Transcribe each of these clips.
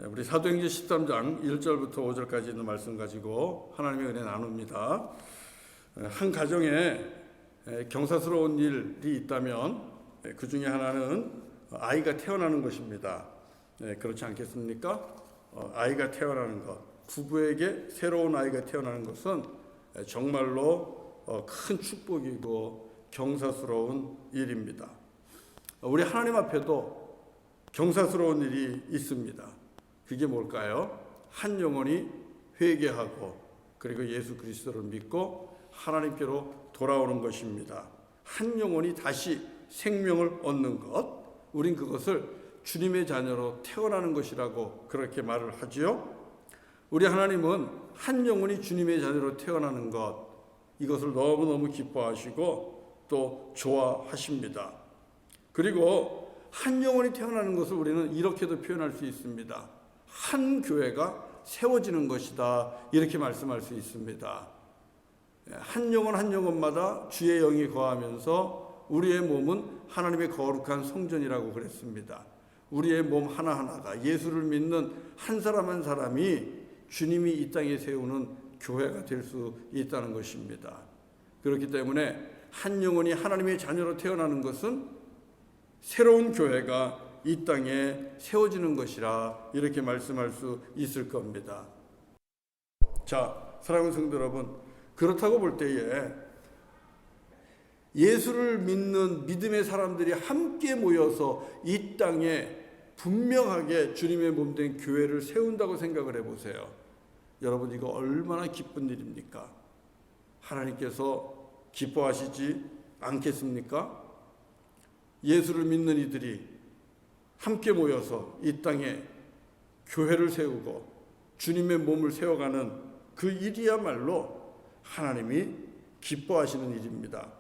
우리 사도행전 13장 1절부터 5절까지 있는 말씀 가지고 하나님의 은혜 나눕니다. 한 가정에 경사스러운 일이 있다면 그 중에 하나는 아이가 태어나는 것입니다. 그렇지 않겠습니까? 아이가 태어나는 것, 부부에게 새로운 아이가 태어나는 것은 정말로 큰 축복이고 경사스러운 일입니다. 우리 하나님 앞에도 경사스러운 일이 있습니다. 그게 뭘까요? 한 영혼이 회개하고 그리고 예수 그리스도를 믿고 하나님께로 돌아오는 것입니다. 한 영혼이 다시 생명을 얻는 것, 우린 그것을 주님의 자녀로 태어나는 것이라고 그렇게 말을 하지요. 우리 하나님은 한 영혼이 주님의 자녀로 태어나는 것, 이것을 너무너무 기뻐하시고 또 좋아하십니다. 그리고 한 영혼이 태어나는 것을 우리는 이렇게도 표현할 수 있습니다. 한 교회가 세워지는 것이다, 이렇게 말씀할 수 있습니다. 한 영혼 한 영혼마다 주의 영이 거하면서 우리의 몸은 하나님의 거룩한 성전이라고 그랬습니다. 우리의 몸 하나하나가 예수를 믿는 한 사람 한 사람이 주님이 이 땅에 세우는 교회가 될 수 있다는 것입니다. 그렇기 때문에 한 영혼이 하나님의 자녀로 태어나는 것은 새로운 교회가 이 땅에 세워지는 것이라 이렇게 말씀할 수 있을 겁니다. 자, 사랑하는 성도 여러분, 그렇다고 볼 때에 예수를 믿는 믿음의 사람들이 함께 모여서 이 땅에 분명하게 주님의 몸된 교회를 세운다고 생각을 해보세요. 여러분, 이거 얼마나 기쁜 일입니까? 하나님께서 기뻐하시지 않겠습니까? 예수를 믿는 이들이 함께 모여서 이 땅에 교회를 세우고 주님의 몸을 세워가는 그 일이야말로 하나님이 기뻐하시는 일입니다.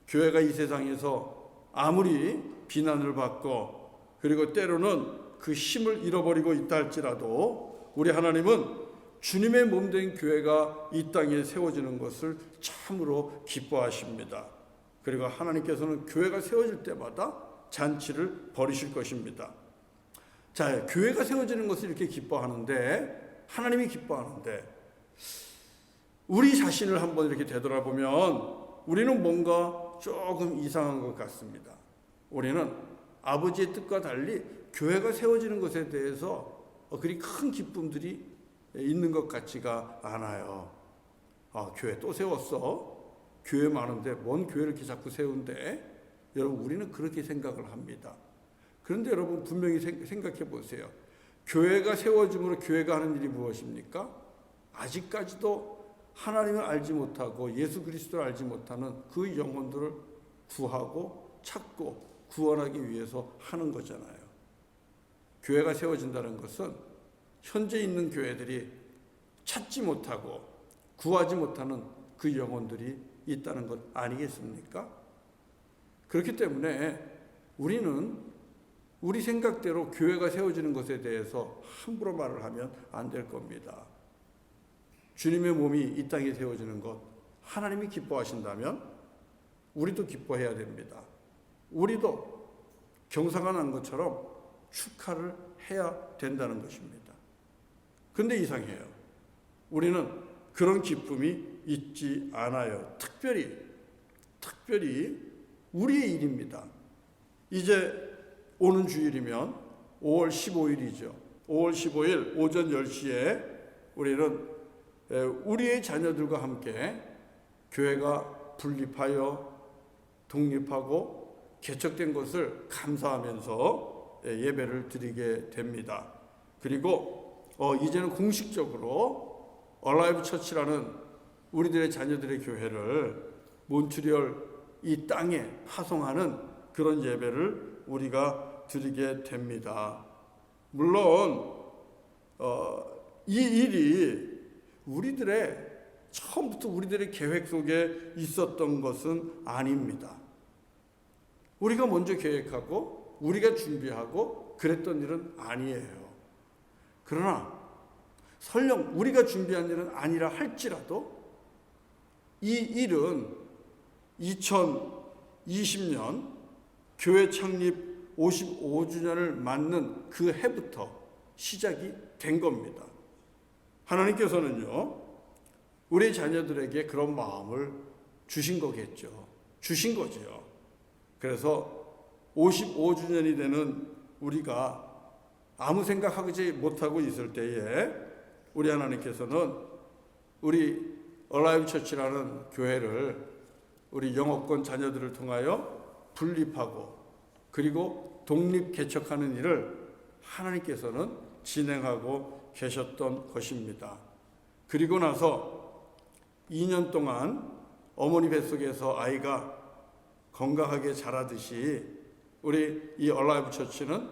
교회가 이 세상에서 아무리 비난을 받고 그리고 때로는 그 힘을 잃어버리고 있다 할지라도 우리 하나님은 주님의 몸된 교회가 이 땅에 세워지는 것을 참으로 기뻐하십니다. 그리고 하나님께서는 교회가 세워질 때마다 잔치를 벌이실 것입니다. 자, 교회가 세워지는 것을 이렇게 기뻐하는데, 하나님이 기뻐하는데, 우리 자신을 한번 이렇게 되돌아보면 우리는 뭔가 조금 이상한 것 같습니다. 우리는 아버지의 뜻과 달리 교회가 세워지는 것에 대해서 그리 큰 기쁨들이 있는 것 같지가 않아요. 교회 또 세웠어? 교회 많은데 뭔 교회를 이렇게 자꾸 세운대? 여러분, 우리는 그렇게 생각을 합니다. 그런데 여러분, 분명히 생각해 보세요. 교회가 세워짐으로 교회가 하는 일이 무엇입니까? 아직까지도 하나님을 알지 못하고 예수 그리스도를 알지 못하는 그 영혼들을 구하고 찾고 구원하기 위해서 하는 거잖아요. 교회가 세워진다는 것은 현재 있는 교회들이 찾지 못하고 구하지 못하는 그 영혼들이 있다는 것 아니겠습니까? 그렇기 때문에 우리는 우리 생각대로 교회가 세워지는 것에 대해서 함부로 말을 하면 안 될 겁니다. 주님의 몸이 이 땅에 세워지는 것, 하나님이 기뻐하신다면 우리도 기뻐해야 됩니다. 우리도 경사가 난 것처럼 축하를 해야 된다는 것입니다. 그런데 이상해요. 우리는 그런 기쁨이 있지 않아요. 특별히 우리의 일입니다. 이제 오는 주일이면 5월 15일이죠. 5월 15일 오전 10시에 우리는 우리의 자녀들과 함께 교회가 분립하여 독립하고 개척된 것을 감사하면서 예배를 드리게 됩니다. 그리고 이제는 공식적으로 얼라이브 처치라는 우리들의 자녀들의 교회를 몬트리올 이 땅에 파송하는 그런 예배를 우리가 드리게 됩니다. 물론 이 일이 처음부터 우리들의 계획 속에 있었던 것은 아닙니다. 우리가 먼저 계획하고 우리가 준비하고 그랬던 일은 아니에요. 그러나 설령 우리가 준비한 일은 아니라 할지라도 이 일은 2020년 교회 창립 55주년을 맞는 그 해부터 시작이 된 겁니다. 하나님께서는요, 우리 자녀들에게 그런 마음을 주신 거겠죠. 주신 거죠. 그래서 55주년이 되는 우리가 아무 생각하지 못하고 있을 때에 우리 하나님께서는 우리 얼라이브 처치라는 교회를 우리 영어권 자녀들을 통하여 분립하고 그리고 독립 개척하는 일을 하나님께서는 진행하고 계셨던 것입니다. 그리고 나서 2년 동안 어머니 뱃속에서 아이가 건강하게 자라듯이 우리 이 얼라이브 처치는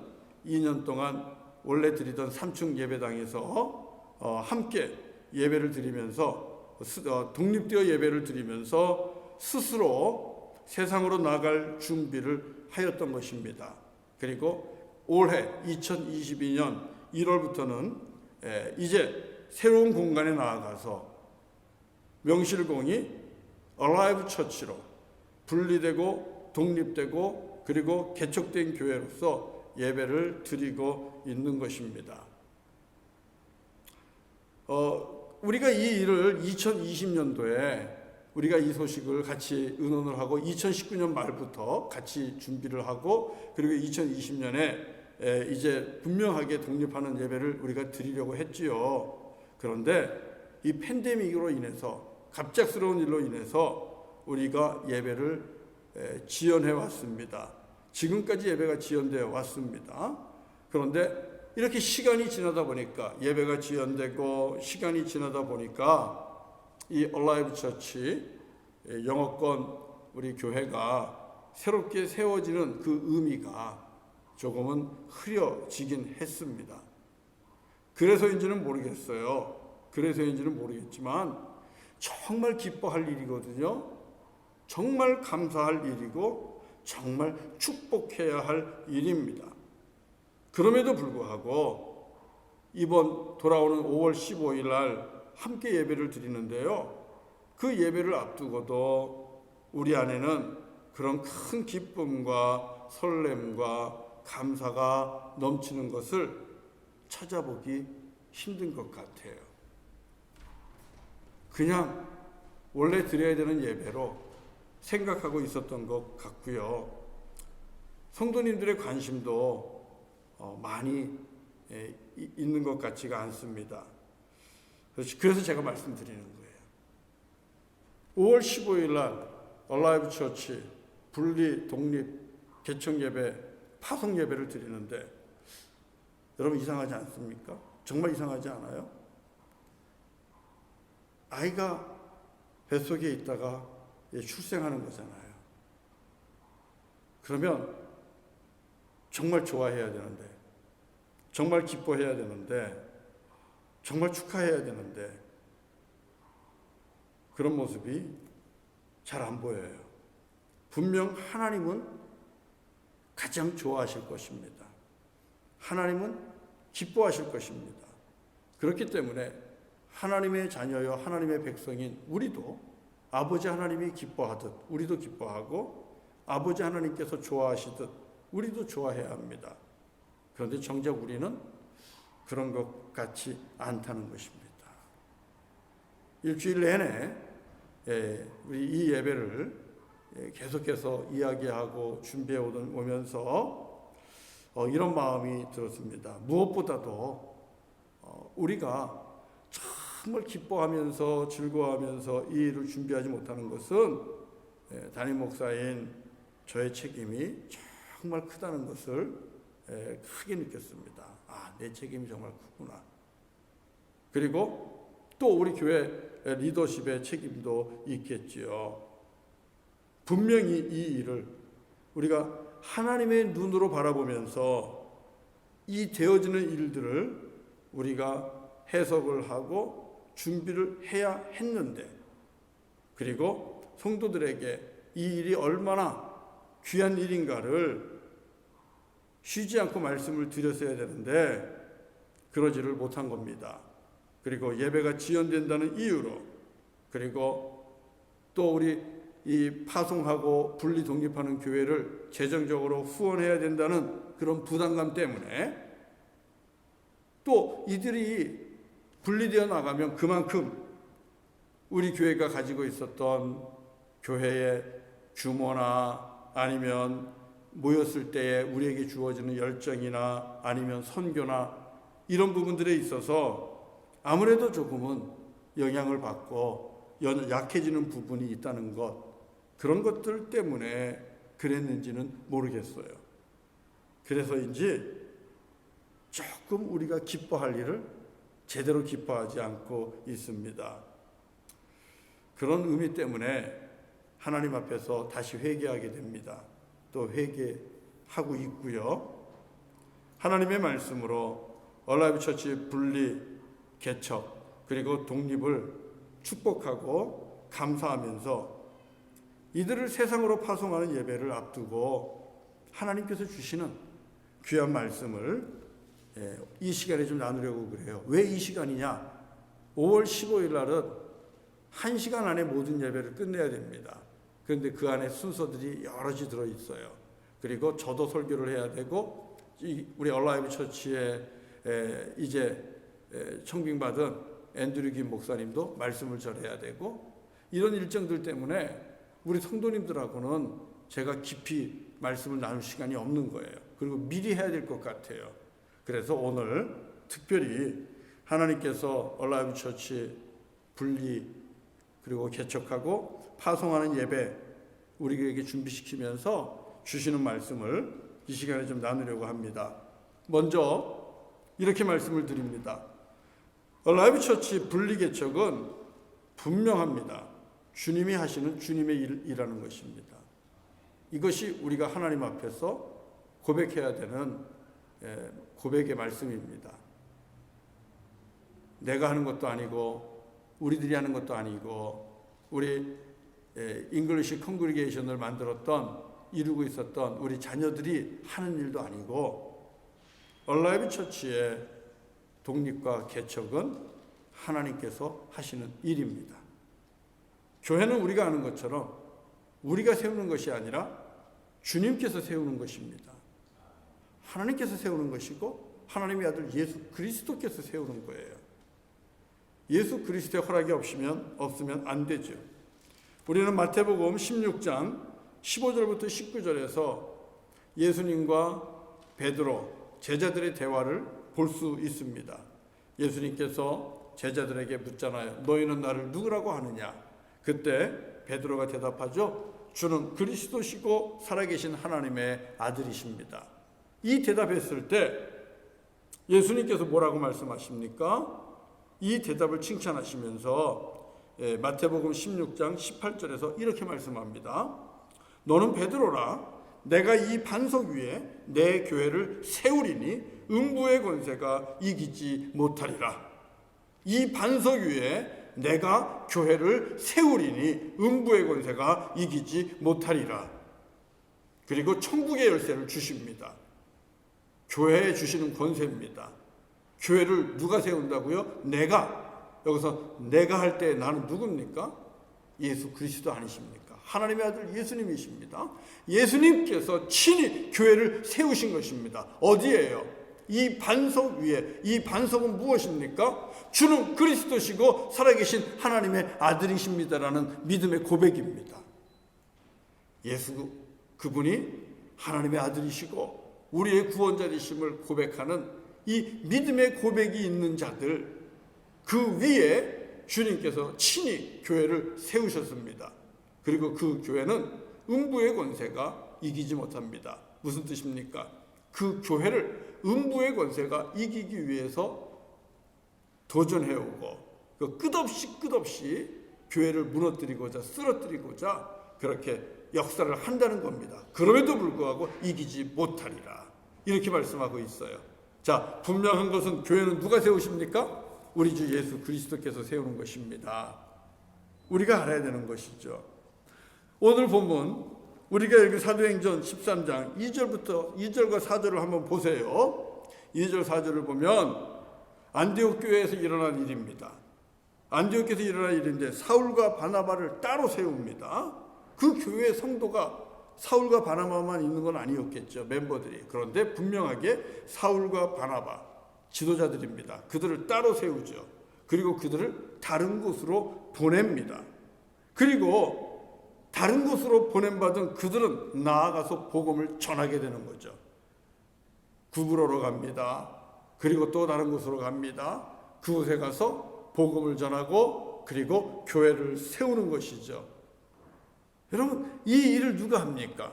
2년 동안 원래 드리던 3층 예배당에서 함께 예배를 드리면서 독립되어 예배를 드리면서 스스로 세상으로 나갈 준비를 하였던 것입니다. 그리고 올해 2022년 1월부터는 이제 새로운 공간에 나아가서 명실공히 얼라이브 처치로 분리되고 독립되고 그리고 개척된 교회로서 예배를 드리고 있는 것입니다. 우리가 이 일을 2020년도에 우리가 이 소식을 같이 의논을 하고 2019년 말부터 같이 준비를 하고 그리고 2020년에 이제 분명하게 독립하는 예배를 우리가 드리려고 했지요. 그런데 이 팬데믹으로 인해서 갑작스러운 일로 인해서 우리가 예배를 지연해 왔습니다. 지금까지 예배가 지연되어 왔습니다. 그런데 이렇게 시간이 지나다 보니까 예배가 지연되고 시간이 지나다 보니까 이 얼라이브 처치 영어권 우리 교회가 새롭게 세워지는 그 의미가 조금은 흐려지긴 했습니다. 그래서인지는 모르겠어요. 그래서인지는 모르겠지만 정말 기뻐할 일이거든요. 정말 감사할 일이고 정말 축복해야 할 일입니다. 그럼에도 불구하고 이번 돌아오는 5월 15일 날 함께 예배를 드리는데요. 그 예배를 앞두고도 우리 안에는 그런 큰 기쁨과 설렘과 감사가 넘치는 것을 찾아보기 힘든 것 같아요. 그냥 원래 드려야 되는 예배로 생각하고 있었던 것 같고요. 성도님들의 관심도 많이 있는 것 같지가 않습니다. 그래서 제가 말씀드리는 거예요. 5월 15일 날 얼라이브 처치 분리 독립 개척 예배 파송 예배를 드리는데 여러분 이상하지 않습니까? 정말 이상하지 않아요? 아이가 뱃속에 있다가 출생하는 거잖아요. 그러면 정말 좋아해야 되는데 정말 기뻐해야 되는데 정말 축하해야 되는데 그런 모습이 잘 안 보여요. 분명 하나님은 가장 좋아하실 것입니다. 하나님은 기뻐하실 것입니다. 그렇기 때문에 하나님의 자녀여 하나님의 백성인 우리도 아버지 하나님이 기뻐하듯 우리도 기뻐하고 아버지 하나님께서 좋아하시듯 우리도 좋아해야 합니다. 그런데 정작 우리는 그런 것 같지 않다는 것입니다. 일주일 내내 우리 이 예배를 계속해서 이야기하고 준비해 오면서 이런 마음이 들었습니다. 무엇보다도 우리가 정말 기뻐하면서 즐거워하면서 이 일을 준비하지 못하는 것은 담임 목사인 저의 책임이 정말 크다는 것을 크게 느꼈습니다. 내 책임이 정말 크구나. 그리고 또 우리 교회 리더십의 책임도 있겠지요. 분명히 이 일을 우리가 하나님의 눈으로 바라보면서 이 되어지는 일들을 우리가 해석을 하고 준비를 해야 했는데 그리고 성도들에게 이 일이 얼마나 귀한 일인가를 쉬지 않고 말씀을 드렸어야 되는데 그러지를 못한 겁니다. 그리고 예배가 지연된다는 이유로 그리고 또 우리 이 파송하고 분리 독립하는 교회를 재정적으로 후원해야 된다는 그런 부담감 때문에 또 이들이 분리되어 나가면 그만큼 우리 교회가 가지고 있었던 교회의 규모나 아니면 모였을 때에 우리에게 주어지는 열정이나 아니면 선교나 이런 부분들에 있어서 아무래도 조금은 영향을 받고 약해지는 부분이 있다는 것, 그런 것들 때문에 그랬는지는 모르겠어요. 그래서인지 조금 우리가 기뻐할 일을 제대로 기뻐하지 않고 있습니다. 그런 의미 때문에 하나님 앞에서 다시 회개하게 됩니다. 또 회개하고 있고요. 하나님의 말씀으로 얼라이브 처치 분리, 개척, 그리고 독립을 축복하고 감사하면서 이들을 세상으로 파송하는 예배를 앞두고 하나님께서 주시는 귀한 말씀을 이 시간에 좀 나누려고 그래요. 왜 이 시간이냐? 5월 15일 날은 1시간 안에 모든 예배를 끝내야 됩니다. 그런데 그 안에 순서들이 여럿이 들어있어요. 그리고 저도 설교를 해야 되고 우리 얼라이브 처치에 이제 청빙받은 앤드류 김 목사님도 말씀을 전해야 되고, 이런 일정들 때문에 우리 성도님들하고는 제가 깊이 말씀을 나눌 시간이 없는 거예요. 그리고 미리 해야 될 것 같아요. 그래서 오늘 특별히 하나님께서 얼라이브 처치 분리 그리고 개척하고 파송하는 예배 우리에게 준비시키면서 주시는 말씀을 이 시간에 좀 나누려고 합니다. 먼저 이렇게 말씀을 드립니다. 얼라이브 처치 분리 개척은 분명합니다. 주님이 하시는 주님의 일이라는 것입니다. 이것이 우리가 하나님 앞에서 고백해야 되는 고백의 말씀입니다. 내가 하는 것도 아니고 우리들이 하는 것도 아니고 우리 잉글리시 컨그리게이션을 만들었던 이루고 있었던 우리 자녀들이 하는 일도 아니고 얼라이브 처치의 독립과 개척은 하나님께서 하시는 일입니다. 교회는 우리가 아는 것처럼 우리가 세우는 것이 아니라 주님께서 세우는 것입니다. 하나님께서 세우는 것이고 하나님의 아들 예수 그리스도께서 세우는 거예요. 예수 그리스도의 허락이 없으면 안 되죠. 우리는 마태복음 16장 15절부터 19절에서 예수님과 베드로 제자들의 대화를 볼 수 있습니다. 예수님께서 제자들에게 묻잖아요. 너희는 나를 누구라고 하느냐? 그때 베드로가 대답하죠. 주는 그리스도시고 살아계신 하나님의 아들이십니다. 이 대답했을 때 예수님께서 뭐라고 말씀하십니까? 이 대답을 칭찬하시면서 마태복음 16장 18절에서 이렇게 말씀합니다. 너는 베드로라. 내가 이 반석 위에 내 교회를 세우리니 음부의 권세가 이기지 못하리라. 이 반석 위에 내가 교회를 세우리니 음부의 권세가 이기지 못하리라. 그리고 천국의 열쇠를 주십니다. 교회에 주시는 권세입니다. 교회를 누가 세운다고요? 내가. 여기서 내가 할 때 나는 누굽니까? 예수 그리스도 아니십니까? 하나님의 아들 예수님이십니다. 예수님께서 친히 교회를 세우신 것입니다. 어디에요? 이 반석 위에. 이 반석은 무엇입니까? 주는 그리스도시고 살아계신 하나님의 아들이십니다라는 믿음의 고백입니다. 예수 그분이 하나님의 아들이시고 우리의 구원자이심을 고백하는 이 믿음의 고백이 있는 자들, 그 위에 주님께서 친히 교회를 세우셨습니다. 그리고 그 교회는 음부의 권세가 이기지 못합니다. 무슨 뜻입니까? 그 교회를 음부의 권세가 이기기 위해서 도전해오고 끝없이 교회를 무너뜨리고자 쓰러뜨리고자 그렇게 역사를 한다는 겁니다. 그럼에도 불구하고 이기지 못하리라. 이렇게 말씀하고 있어요. 자, 분명한 것은 교회는 누가 세우십니까? 우리 주 예수 그리스도께서 세우는 것입니다. 우리가 알아야 되는 것이죠. 오늘 본문 우리가 여기 사도행전 13장 2절과 4절을 한번 보세요. 2절 4절을 보면 안디옥 교회에서 일어난 일입니다. 안디옥에서 일어난 일인데 사울과 바나바를 따로 세웁니다. 그 교회의 성도가 사울과 바나바만 있는 건 아니었겠죠. 멤버들이. 그런데 분명하게 사울과 바나바, 지도자들입니다. 그들을 따로 세우죠. 그리고 그들을 다른 곳으로 보냅니다. 그리고 다른 곳으로 보냄받은 그들은 나아가서 복음을 전하게 되는 거죠. 구부로로 갑니다. 그리고 또 다른 곳으로 갑니다. 그곳에 가서 복음을 전하고 그리고 교회를 세우는 것이죠. 여러분, 이 일을 누가 합니까?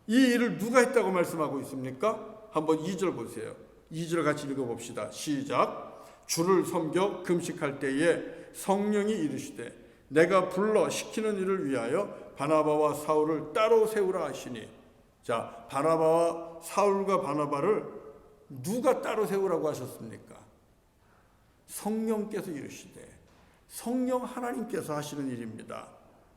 이 일을 누가 했다고 말씀하고 있습니까? 한번 2절 보세요. 2절 같이 읽어봅시다. 시작. 주를 섬겨 금식할 때에 성령이 이르시되 내가 불러 시키는 일을 위하여 바나바와 사울을 따로 세우라 하시니. 자, 바나바와 사울과 바나바를 누가 따로 세우라고 하셨습니까? 성령께서 이르시되, 성령 하나님께서 하시는 일입니다.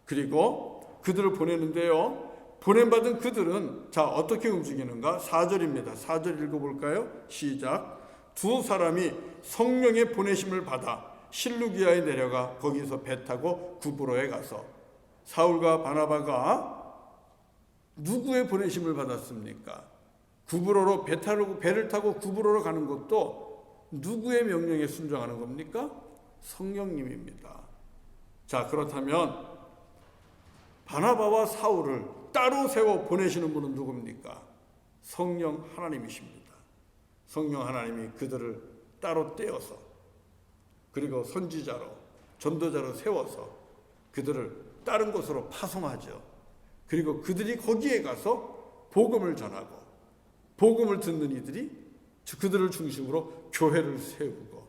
그리고 그들을 보내는데요, 보냄받은 그들은 자 어떻게 움직이는가? 4절입니다. 4절 읽어볼까요? 시작. 두 사람이 성령의 보내심을 받아 실루기아에 내려가 거기서 배 타고 구브로에 가서. 사울과 바나바가 누구의 보내심을 받았습니까? 구브로로 배를 타고 구브로로 가는 것도 누구의 명령에 순종하는 겁니까? 성령님입니다. 자, 그렇다면 바나바와 사울을 따로 세워 보내시는 분은 누굽니까? 성령 하나님이십니다. 성령 하나님이 그들을 따로 떼어서 그리고 선지자로 전도자로 세워서 그들을 다른 곳으로 파송하죠. 그리고 그들이 거기에 가서 복음을 전하고 복음을 듣는 이들이 그들을 중심으로 교회를 세우고,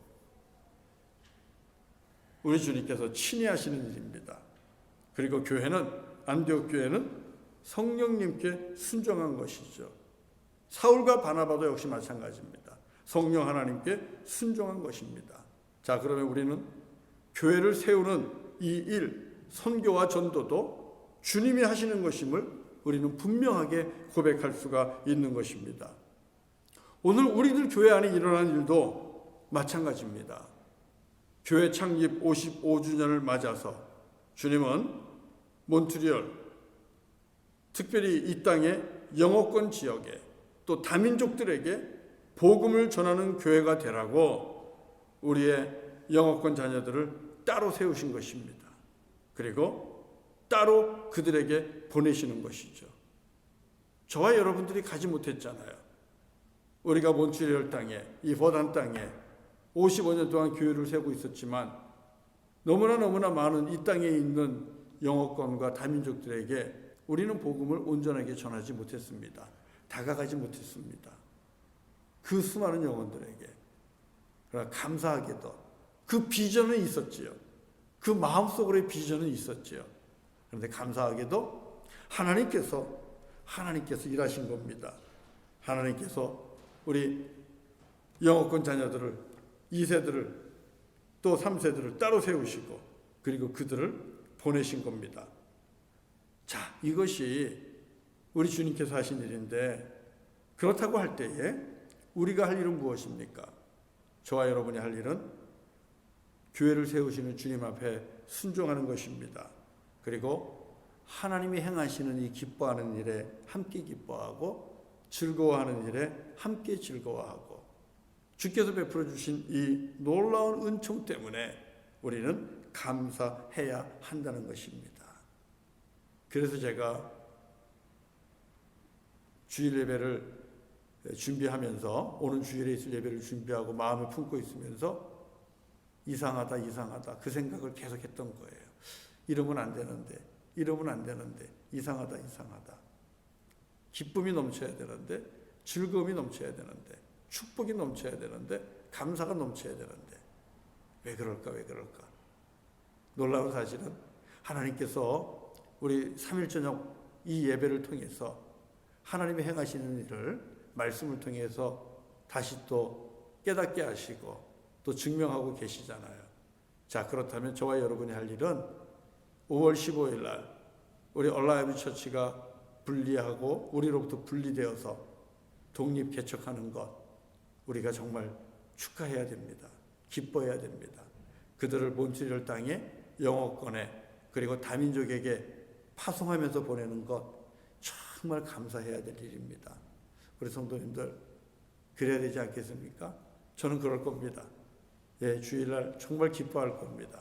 우리 주님께서 친히 하시는 일입니다. 그리고 교회는, 안디옥 교회는 성령님께 순종한 것이죠. 사울과 바나바도 역시 마찬가지입니다. 성령 하나님께 순종한 것입니다. 자, 그러면 우리는 교회를 세우는 이 일, 선교와 전도도 주님이 하시는 것임을 우리는 분명하게 고백할 수가 있는 것입니다. 오늘 우리들 교회 안에 일어난 일도 마찬가지입니다. 교회 창립 55주년을 맞아서 주님은 몬트리올, 특별히 이 땅의 영어권 지역에 또 다민족들에게 복음을 전하는 교회가 되라고 우리의 영어권 자녀들을 따로 세우신 것입니다. 그리고 따로 그들에게 보내시는 것이죠. 저와 여러분들이 가지 못했잖아요. 우리가 몬트리올 땅에, 이 버단 땅에 55년 동안 교회를 세우고 있었지만 너무나 많은 이 땅에 있는 영어권과 다민족들에게 우리는 복음을 온전하게 전하지 못했습니다. 다가가지 못했습니다. 그 수많은 영혼들에게. 그러나 감사하게도 그 비전은 있었지요. 그 마음속으로의 비전은 있었지요. 그런데 감사하게도 하나님께서 일하신 겁니다. 하나님께서 우리 영어권 자녀들을, 2세들을 또 3세들을 따로 세우시고 그리고 그들을 보내신 겁니다. 자, 이것이 우리 주님께서 하신 일인데, 그렇다고 할 때에 우리가 할 일은 무엇입니까? 저와 여러분이 할 일은 교회를 세우시는 주님 앞에 순종하는 것입니다. 그리고 하나님이 행하시는 이 기뻐하는 일에 함께 기뻐하고 즐거워하는 일에 함께 즐거워하고, 주께서 베풀어 주신 이 놀라운 은총 때문에 우리는 감사해야 한다는 것입니다. 그래서 제가 주일 예배를 준비하면서, 오는 주일에 있을 예배를 준비하고 마음에 품고 있으면서 이상하다 그 생각을 계속했던 거예요. 이러면 안 되는데, 이상하다. 기쁨이 넘쳐야 되는데, 즐거움이 넘쳐야 되는데, 축복이 넘쳐야 되는데, 감사가 넘쳐야 되는데 왜 그럴까? 놀라운 사실은 하나님께서 우리 3일 저녁 이 예배를 통해서 하나님이 행하시는 일을 말씀을 통해서 다시 또 깨닫게 하시고 또 증명하고 계시잖아요. 자, 그렇다면 저와 여러분이 할 일은 5월 15일 날 우리 얼라이브 처치가 분리하고 우리로부터 분리되어서 독립 개척하는 것, 우리가 정말 축하해야 됩니다. 기뻐해야 됩니다. 그들을 몬트리올 땅에, 영어권에, 그리고 다민족에게 파송하면서 보내는 것 정말 감사해야 될 일입니다. 우리 성도님들, 그래야 되지 않겠습니까? 저는 그럴 겁니다. 예, 주일날 정말 기뻐할 겁니다.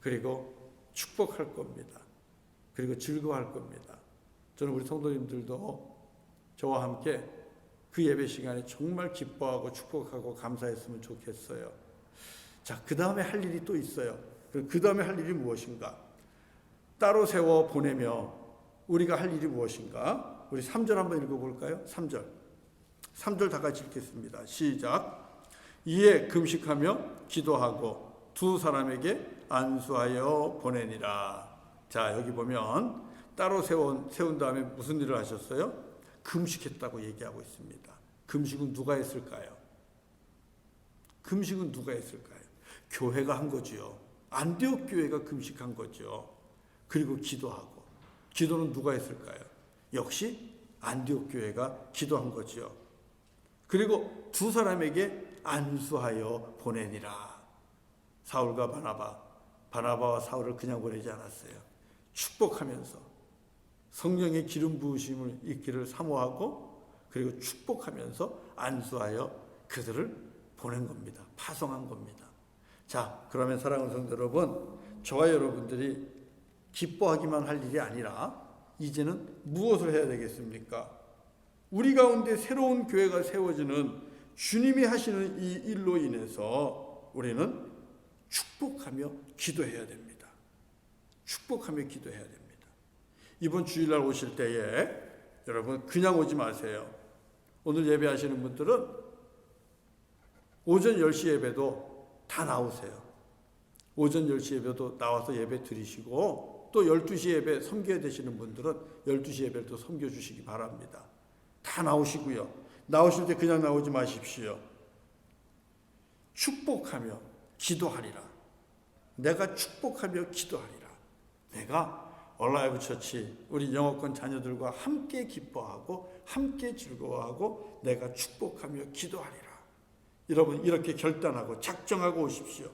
그리고 축복할 겁니다. 그리고 즐거워할 겁니다. 저는 우리 성도님들도 저와 함께 그 예배 시간에 정말 기뻐하고 축복하고 감사했으면 좋겠어요. 자, 그 다음에 할 일이 또 있어요. 그 다음에 할 일이 무엇인가? 따로 세워 보내며 우리가 할 일이 무엇인가? 우리 3절 한번 읽어볼까요? 3절. 3절 다 같이 읽겠습니다. 시작. 이에 금식하며 기도하고 두 사람에게 안수하여 보내니라. 자, 여기 보면 따로 세운 다음에 무슨 일을 하셨어요? 금식했다고 얘기하고 있습니다. 금식은 누가 했을까요? 금식은 누가 했을까요? 교회가 한 거지요. 안디옥 교회가 금식한 거죠. 그리고 기도하고. 기도는 누가 했을까요? 역시 안디옥 교회가 기도한 거죠. 그리고 두 사람에게 안수하여 보내니라. 사울과 바나바와 사울을 그냥 보내지 않았어요. 축복하면서 성령의 기름 부으심을 있기를 사모하고 그리고 축복하면서 안수하여 그들을 보낸 겁니다. 파송한 겁니다. 자, 그러면 사랑하는 성도 여러분, 저와 여러분들이 기뻐하기만 할 일이 아니라 이제는 무엇을 해야 되겠습니까? 우리 가운데 새로운 교회가 세워지는 주님이 하시는 이 일로 인해서 우리는 축복하며 기도해야 됩니다. 축복하며 기도해야 됩니다. 이번 주일날 오실 때에 여러분 그냥 오지 마세요. 오늘 예배하시는 분들은 오전 10시 예배도 다 나오세요. 오전 10시 예배도 나와서 예배 드리시고 또 12시 예배 섬겨야 되시는 분들은 12시 예배를 또 섬겨주시기 바랍니다. 다 나오시고요. 나오실 때 그냥 나오지 마십시오. 축복하며 기도하리라. 내가 축복하며 기도하리라. 내가 얼라이브 처치 우리 영어권 자녀들과 함께 기뻐하고 함께 즐거워하고 내가 축복하며 기도하리라. 여러분 이렇게 결단하고 작정하고 오십시오.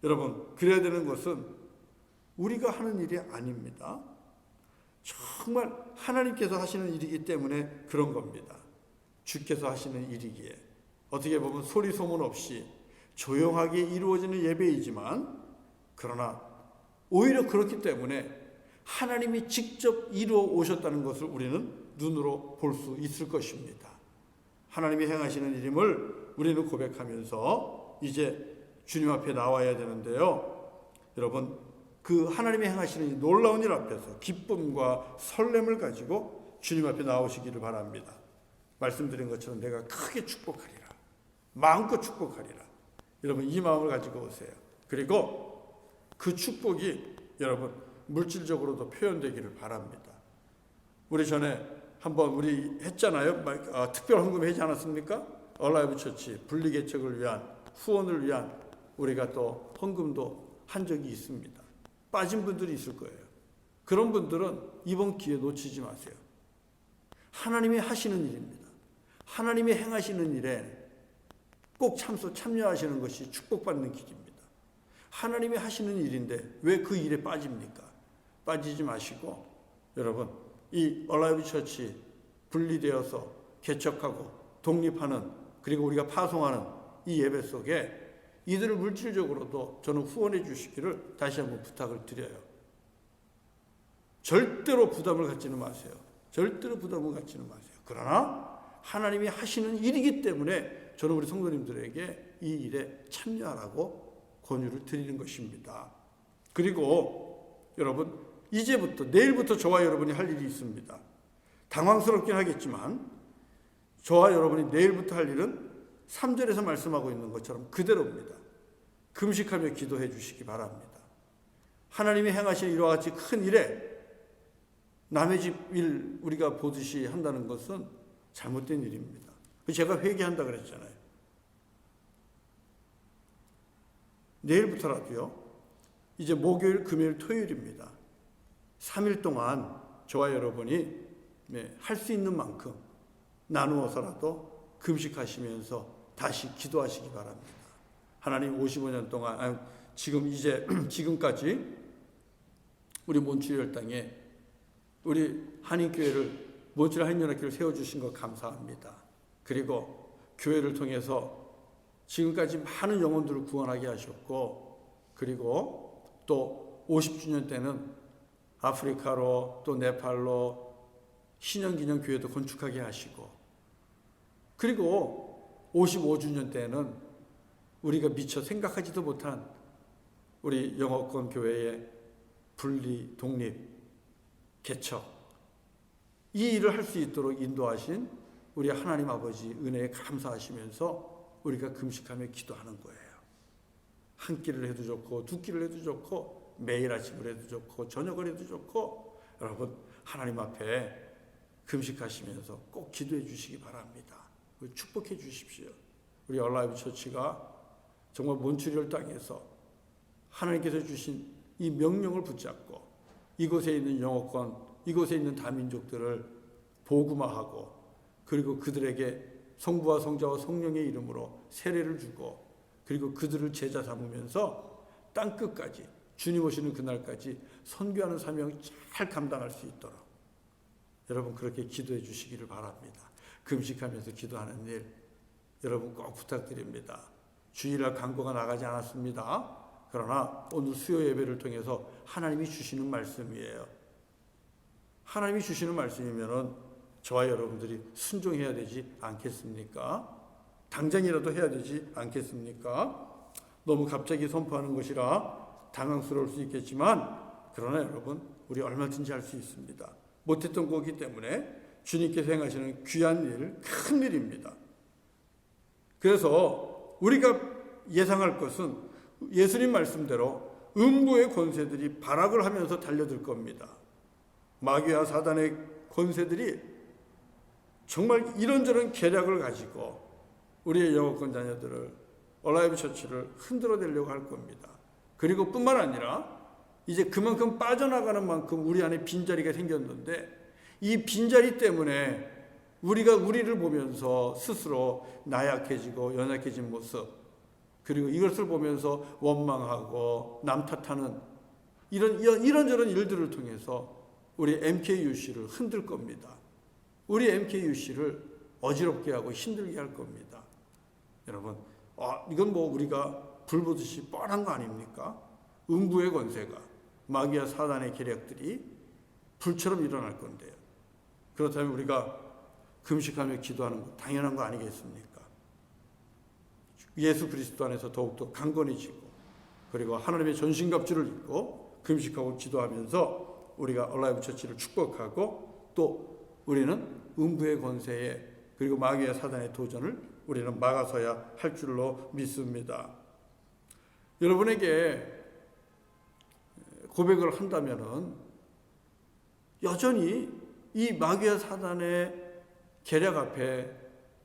여러분 그래야 되는 것은 우리가 하는 일이 아닙니다. 정말 하나님께서 하시는 일이기 때문에 그런 겁니다. 주께서 하시는 일이기에 어떻게 보면 소리 소문 없이 조용하게 이루어지는 예배이지만 그러나 오히려 그렇기 때문에 하나님이 직접 이루어 오셨다는 것을 우리는 눈으로 볼 수 있을 것입니다. 하나님이 행하시는 일임을 우리는 고백하면서 이제 주님 앞에 나와야 되는데요. 여러분 그 하나님이 행하시는 이 놀라운 일 앞에서 기쁨과 설렘을 가지고 주님 앞에 나오시기를 바랍니다. 말씀드린 것처럼 내가 크게 축복하리라. 마음껏 축복하리라. 여러분 이 마음을 가지고 오세요. 그리고 그 축복이 여러분 물질적으로도 표현되기를 바랍니다. 우리 전에 한번 우리 했잖아요. 특별 헌금 하지 않았습니까? 얼라이브 처치 분리개척을 위한 후원을 위한 우리가 또 헌금도 한 적이 있습니다. 빠진 분들이 있을 거예요. 그런 분들은 이번 기회 놓치지 마세요. 하나님이 하시는 일입니다. 하나님이 행하시는 일에 꼭 참여하시는 것이 축복받는 길입니다. 하나님이 하시는 일인데 왜 그 일에 빠집니까? 빠지지 마시고 여러분 이 얼라이브 처치 분리되어서 개척하고 독립하는 그리고 우리가 파송하는 이 예배 속에 이들을 물질적으로도 저는 후원해 주시기를 다시 한번 부탁을 드려요. 절대로 부담을 갖지는 마세요. 절대로 부담을 갖지는 마세요. 그러나 하나님이 하시는 일이기 때문에 저는 우리 성도님들에게 이 일에 참여하라고 권유를 드리는 것입니다. 그리고 여러분 이제부터 내일부터 저와 여러분이 할 일이 있습니다. 당황스럽긴 하겠지만 저와 여러분이 내일부터 할 일은 3절에서 말씀하고 있는 것처럼 그대로입니다. 금식하며 기도해 주시기 바랍니다. 하나님이 행하신 이와 같이 큰 일에 남의 집 일 우리가 보듯이 한다는 것은 잘못된 일입니다. 제가 회개한다 그랬잖아요. 내일부터라도요. 이제 목요일, 금요일, 토요일입니다. 3일 동안 저와 여러분이 할 수 있는 만큼 나누어서라도 금식하시면서 다시 기도하시기 바랍니다. 하나님 55년 동안 지금까지 우리 몬트리올 땅에 우리 한인교회를 몬트리올 한인연합교회를 세워주신 것 감사합니다. 그리고 교회를 통해서 지금까지 많은 영혼들을 구원하게 하셨고, 그리고 또 50주년 때는 아프리카로 또 네팔로 신년기념 교회도 건축하게 하시고, 그리고 55주년 때는 우리가 미처 생각하지도 못한 우리 영어권 교회의 분리, 독립, 개척, 이 일을 할 수 있도록 인도하신 우리 하나님 아버지 은혜에 감사하시면서 우리가 금식하며 기도하는 거예요. 한 끼를 해도 좋고 두 끼를 해도 좋고 매일 아침을 해도 좋고 저녁을 해도 좋고, 여러분 하나님 앞에 금식하시면서 꼭 기도해 주시기 바랍니다. 축복해 주십시오. 우리 얼라이브 처치가 정말 몬트리올 땅에서 하나님께서 주신 이 명령을 붙잡고 이곳에 있는 영어권, 이곳에 있는 다민족들을 복음화하고, 그리고 그들에게 성부와 성자와 성령의 이름으로 세례를 주고, 그리고 그들을 제자 삼으면서 땅 끝까지 주님 오시는 그날까지 선교하는 사명 잘 감당할 수 있도록 여러분 그렇게 기도해 주시기를 바랍니다. 금식하면서 기도하는 일 여러분 꼭 부탁드립니다. 주일날 광고가 나가지 않았습니다. 그러나 오늘 수요 예배를 통해서 하나님이 주시는 말씀이에요. 하나님이 주시는 말씀이면은 저와 여러분들이 순종해야 되지 않겠습니까? 당장이라도 해야 되지 않겠습니까? 너무 갑자기 선포하는 것이라 당황스러울 수 있겠지만, 그러나 여러분 우리 얼마든지 할 수 있습니다. 못했던 거기 때문에 주님께서 행하시는 귀한 일, 큰 일입니다. 그래서 우리가 예상할 것은 예수님 말씀대로 음부의 권세들이 발악을 하면서 달려들 겁니다. 마귀와 사단의 권세들이 정말 이런저런 계략을 가지고 우리의 영어권 자녀들을, 얼라이브 처치를 흔들어내려고 할 겁니다. 그리고 뿐만 아니라 이제 그만큼 빠져나가는 만큼 우리 안에 빈자리가 생겼는데, 이 빈자리 때문에 우리가 우리를 보면서 스스로 나약해지고 연약해진 모습, 그리고 이것을 보면서 원망하고 남 탓하는 이런저런 일들을 통해서 우리 MKUC를 흔들 겁니다. 우리 MKUC를 어지럽게 하고 힘들게 할 겁니다. 여러분, 이건 뭐 우리가 불보듯이 뻔한 거 아닙니까? 음부의 권세가, 마귀와 사단의 계략들이 불처럼 일어날 건데요. 그렇다면 우리가 금식하며 기도하는 거 당연한 거 아니겠습니까? 예수 그리스도 안에서 더욱더 강건해지고, 그리고 하나님의 전신갑주를 입고 금식하고 기도하면서 우리가 얼라이브 처치를 축복하고, 또 우리는 음부의 권세에, 그리고 마귀와 사단의 도전을 우리는 막아서야 할 줄로 믿습니다. 여러분에게 고백을 한다면은 여전히 이 마귀와 사단의 계략 앞에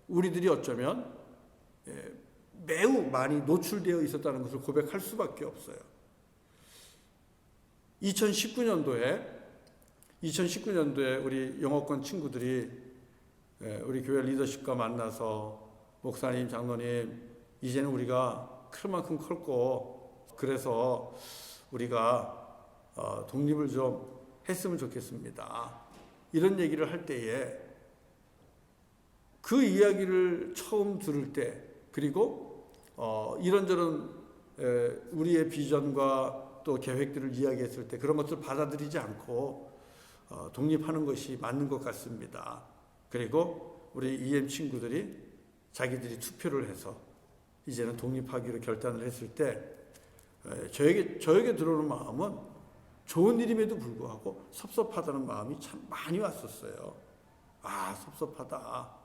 우리들이 어쩌면 매우 많이 노출되어 있었다는 것을 고백할 수밖에 없어요. 2019년도에 우리 영어권 친구들이 우리 교회 리더십과 만나서, 목사님, 장로님, 이제는 우리가 클 만큼 컸고 그래서 우리가 독립을 좀 했으면 좋겠습니다. 이런 얘기를 할 때에 그 이야기를 처음 들을 때, 그리고 이런저런 우리의 비전과 또 계획들을 이야기했을 때 그런 것을 받아들이지 않고 독립하는 것이 맞는 것 같습니다. 그리고 우리 EM 친구들이 자기들이 투표를 해서 이제는 독립하기로 결단을 했을 때 저에게 들어오는 마음은 좋은 일임에도 불구하고 섭섭하다는 마음이 참 많이 왔었어요. 섭섭하다.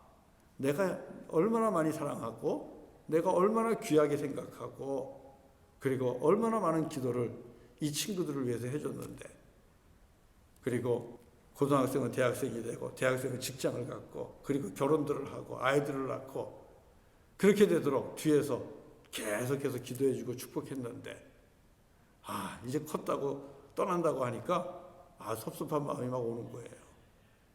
내가 얼마나 많이 사랑하고 내가 얼마나 귀하게 생각하고 그리고 얼마나 많은 기도를 이 친구들을 위해서 해줬는데, 그리고 고등학생은 대학생이 되고 대학생은 직장을 갖고 그리고 결혼들을 하고 아이들을 낳고 그렇게 되도록 뒤에서 계속해서 기도해주고 축복했는데, 이제 컸다고 떠난다고 하니까 섭섭한 마음이 막 오는 거예요.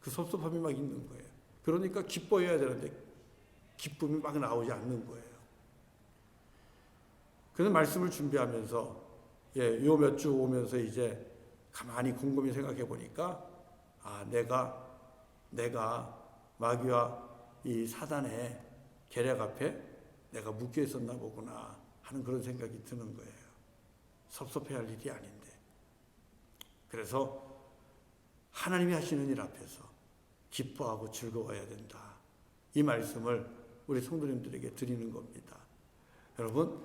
그 섭섭함이 막 있는 거예요. 그러니까 기뻐해야 되는데 기쁨이 막 나오지 않는 거예요. 그래서 말씀을 준비하면서 요 몇 주 오면서 이제 가만히 곰곰이 생각해 보니까 내가 마귀와 이 사단의 계략 앞에 내가 묶여 있었나 보구나 하는 그런 생각이 드는 거예요. 섭섭해할 일이 아닌데. 그래서 하나님이 하시는 일 앞에서 기뻐하고 즐거워야 된다. 이 말씀을 우리 성도님들에게 드리는 겁니다. 여러분,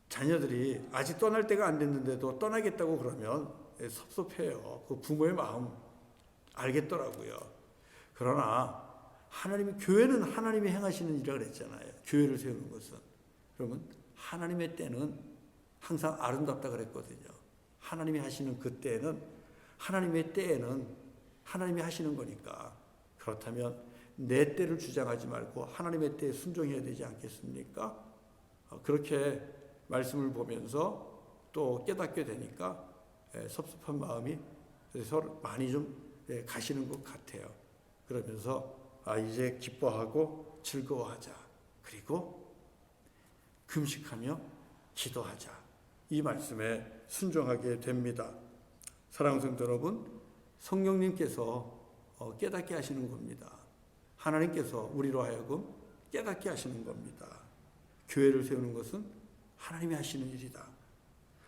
자녀들이 아직 떠날 때가 안 됐는데도 떠나겠다고 그러면 섭섭해요. 그 부모의 마음 알겠더라고요. 그러나 교회는 하나님이 행하시는 일이라고 그랬잖아요. 교회를 세우는 것은. 그러면 하나님의 때는 항상 아름답다 그랬거든요. 하나님이 하시는 그 때는, 하나님의 때에는 하나님이 하시는 거니까. 그렇다면 내 때를 주장하지 말고 하나님의 때에 순종해야 되지 않겠습니까? 그렇게 말씀을 보면서 또 깨닫게 되니까 섭섭한 마음이 그래서 많이 좀 가시는 것 같아요. 그러면서 이제 기뻐하고 즐거워하자. 그리고 금식하며 기도하자. 이 말씀에 순종하게 됩니다. 사랑하는 성도 여러분, 성령님께서 깨닫게 하시는 겁니다. 하나님께서 우리로 하여금 깨닫게 하시는 겁니다. 교회를 세우는 것은 하나님이 하시는 일이다.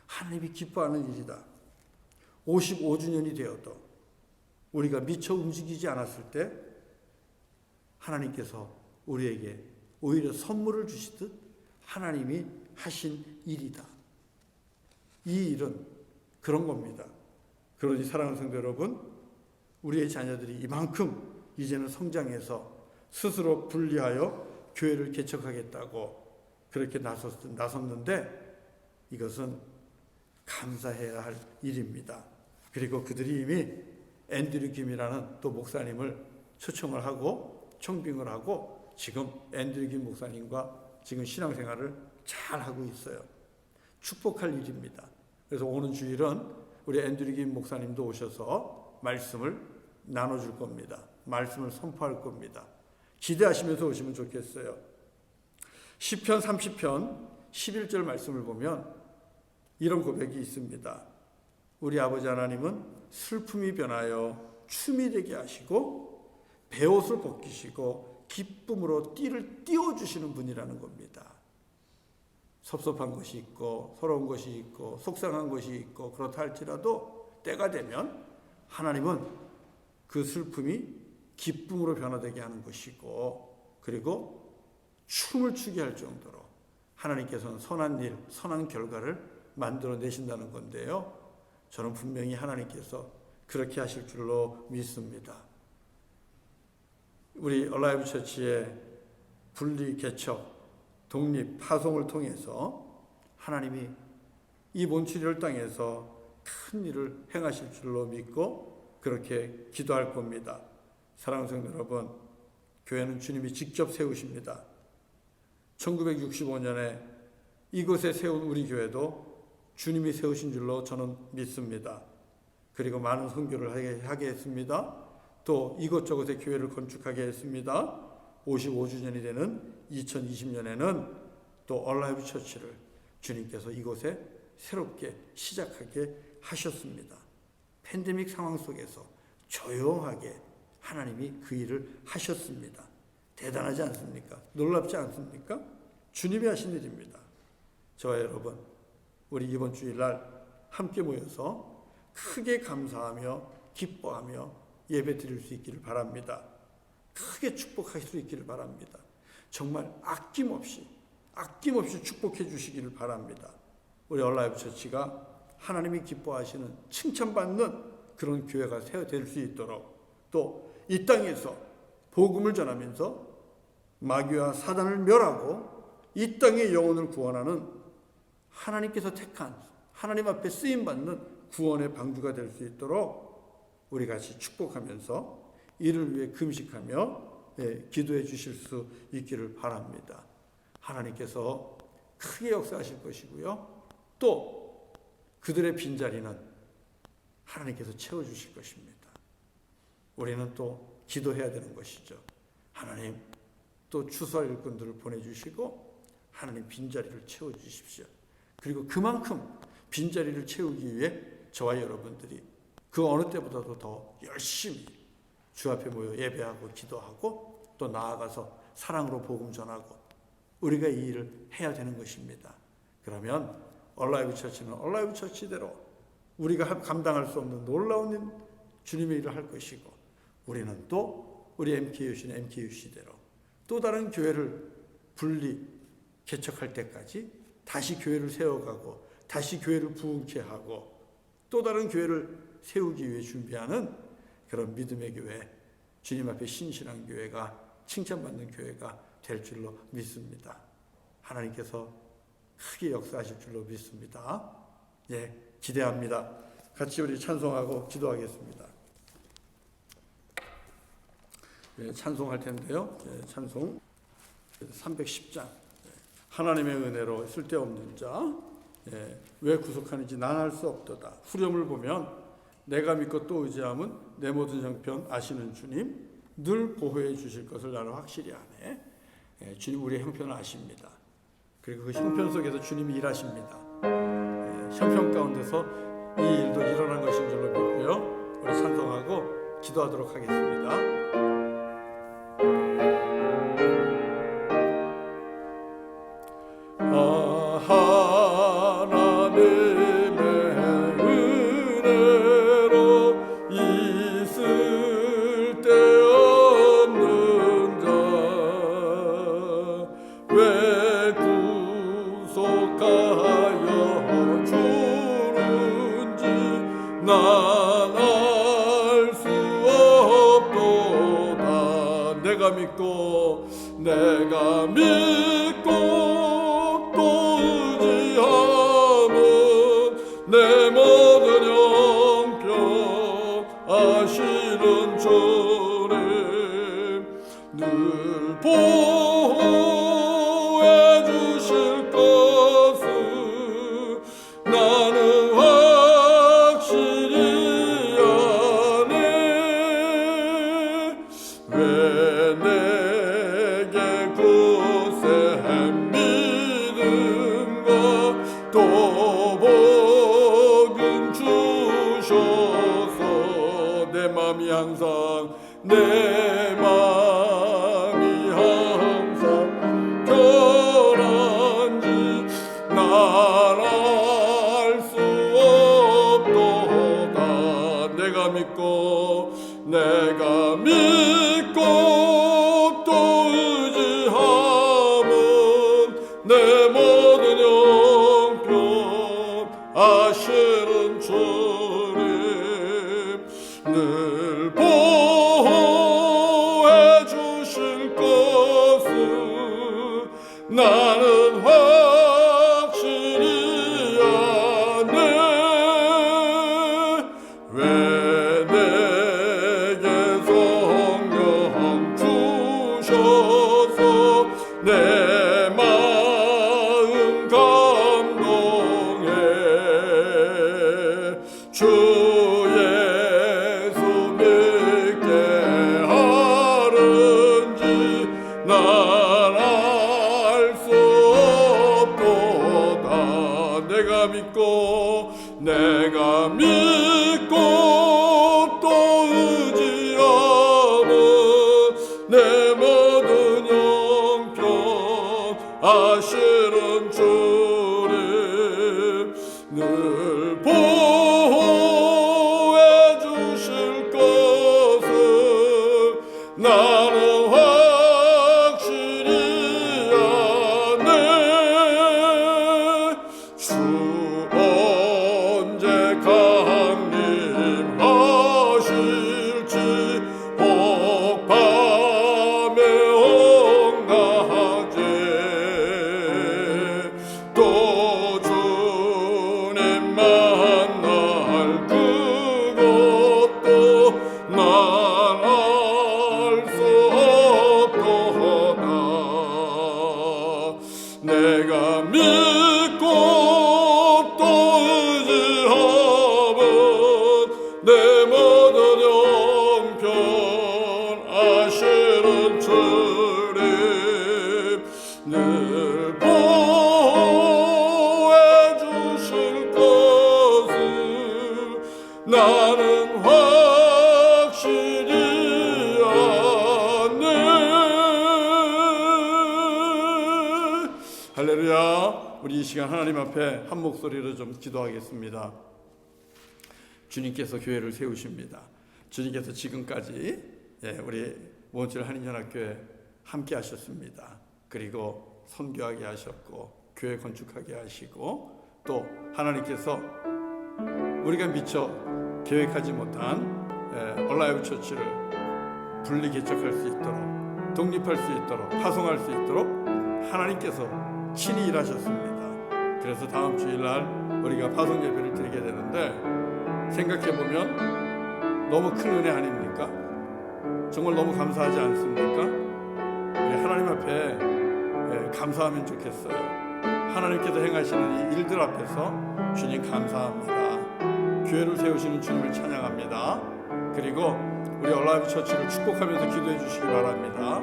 하나님이 기뻐하는 일이다. 55주년이 되어도 우리가 미처 움직이지 않았을 때 하나님께서 우리에게 오히려 선물을 주시듯 하나님이 하신 일이다. 이 일은 그런 겁니다. 그러니 사랑하는 성도 여러분, 우리의 자녀들이 이만큼 이제는 성장해서 스스로 분리하여 교회를 개척하겠다고 그렇게 나섰는데 이것은 감사해야 할 일입니다. 그리고 그들이 이미 앤드류 김이라는 또 목사님을 초청을 하고 청빙을 하고 지금 앤드류 김 목사님과 지금 신앙생활을 잘 하고 있어요. 축복할 일입니다. 그래서 오는 주일은 우리 앤드류 김 목사님도 오셔서 말씀을 나눠줄 겁니다. 말씀을 선포할 겁니다. 기대하시면서 오시면 좋겠어요. 시편 30편 11절 말씀을 보면 이런 고백이 있습니다. 우리 아버지 하나님은 슬픔이 변하여 춤이 되게 하시고 베옷을 벗기시고 기쁨으로 띠를 띄워주시는 분이라는 겁니다. 섭섭한 것이 있고 서러운 것이 있고 속상한 것이 있고 그렇다 할지라도 때가 되면 하나님은 그 슬픔이 기쁨으로 변화되게 하는 것이고 그리고 춤을 추게 할 정도로 하나님께서는 선한 일, 선한 결과를 만들어내신다는 건데요. 저는 분명히 하나님께서 그렇게 하실 줄로 믿습니다. 우리 얼라이브 처치의 분리 개척, 독립, 파송을 통해서 하나님이 이 몬트리올 땅에서 큰 일을 행하실 줄로 믿고 그렇게 기도할 겁니다. 사랑하는 성도 여러분, 교회는 주님이 직접 세우십니다. 1965년에 이곳에 세운 우리 교회도 주님이 세우신 줄로 저는 믿습니다. 그리고 많은 선교를 하게 했습니다. 또 이곳저곳에 교회를 건축하게 했습니다. 55주년이 되는 2020년에는 또 얼라이브 처치를 주님께서 이곳에 새롭게 시작하게 하셨습니다. 팬데믹 상황 속에서 조용하게 하나님이 그 일을 하셨습니다. 대단하지 않습니까? 놀랍지 않습니까? 주님이 하신 일입니다. 저와 여러분, 우리 이번 주일날 함께 모여서 크게 감사하며 기뻐하며 예배 드릴 수 있기를 바랍니다. 크게 축복할 수 있기를 바랍니다. 정말 아낌없이 축복해 주시기를 바랍니다. 우리 얼라이브 처치가 하나님이 기뻐하시는 칭찬받는 그런 교회가 될 수 있도록 또 이 땅에서 복음을 전하면서 마귀와 사단을 멸하고 이 땅의 영혼을 구원하는 하나님께서 택한 하나님 앞에 쓰임받는 구원의 방주가 될 수 있도록 우리 같이 축복하면서 이를 위해 금식하며 기도해 주실 수 있기를 바랍니다. 하나님께서 크게 역사하실 것이고요. 또 그들의 빈자리는 하나님께서 채워주실 것입니다. 우리는 또 기도해야 되는 것이죠. 하나님 또 추수할 일꾼들을 보내주시고 하나님 빈자리를 채워주십시오. 그리고 그만큼 빈자리를 채우기 위해 저와 여러분들이 그 어느 때보다도 더 열심히 주 앞에 모여 예배하고 기도하고 또 나아가서 사랑으로 복음 전하고 우리가 이 일을 해야 되는 것입니다. 그러면 얼라이브 처치는 얼라이브 처치대로 우리가 감당할 수 없는 놀라운 주님의 일을 할 것이고, 우리는 또 우리 MKUC는 MKUC대로 또 다른 교회를 개척할 때까지 다시 교회를 세워가고 다시 교회를 부흥케 하고 또 다른 교회를 세우기 위해 준비하는 그런 믿음의 교회, 주님 앞에 신실한 교회가, 칭찬받는 교회가 될 줄로 믿습니다. 하나님께서 크게 역사하실 줄로 믿습니다. 예, 기대합니다. 같이 우리 찬송하고 기도하겠습니다. 예, 찬송할 텐데요. 예, 찬송 310장. 하나님의 은혜로 쓸데없는 자, 예, 왜 구속하는지 난 알 수 없도다. 후렴을 보면 내가 믿고 또 의지함은 내 모든 형편 아시는 주님, 늘 보호해 주실 것을 나는 확실히 아네. 예, 주님 우리의 형편을 아십니다. 그리고 그 형편 속에서 주님이 일하십니다. 예, 형편 가운데서 이 일도 일어난 것인 줄로 믿고요. 우리 찬송하고 기도하도록 하겠습니다. 내가 믿고 또 의지함은 내 모든 형편 아시는 주님, 늘 보호해 주실 것을 나는 확실히 아네. 왜 내게 굳센 믿음과 또 복음 주셔서 내 맘이 항상 편한지 난 알 수 없도다. 내가 믿고 또 의지함은 내 모든 형편 아시는 주님, 늘 보호해 주실 것을 나는 확실히 아네. 왜 내게 성령 주셔서 내 마음 감동해 주 예수 믿게 하는지 난 알 수 없도다. 내가 믿고 또 의지함은 내 모든 형편 아시는 주님, 늘 보호해 주실 것을 나는 확실히 아네. 주 언제 강림하실지 혹밤에 엉가하제 또 주님 만날 그것도 난 알 수 없도다. 내가 믿고 또 의지함은 내 모든 형편 아시는 주님, 늘 보호해 주실 것을 나는 확실히 아네. 할렐루야. 우리 이 시간 하나님 앞에 한 목소리로 좀 기도하겠습니다. 주님께서 교회를 세우십니다. 주님께서 지금까지 우리 모원칠 한인연합교회 함께 하셨습니다. 그리고 선교하게 하셨고 교회 건축하게 하시고 또 하나님께서 우리가 미처 계획하지 못한 얼라이브 처치를 분리 개척할 수 있도록, 독립할 수 있도록, 파송할 수 있도록 하나님께서 친히 일하셨습니다. 그래서 다음 주일날 우리가 파송 예배를 드리게 되는데, 생각해보면 너무 큰 은혜 아닙니까? 정말 너무 감사하지 않습니까? 우리 하나님 앞에 감사하면 좋겠어요. 하나님께서 행하시는 이 일들 앞에서 주님 감사합니다. 교회를 세우시는 주님을 찬양합니다. 그리고 우리 얼라이브 처치를 축복하면서 기도해 주시기 바랍니다.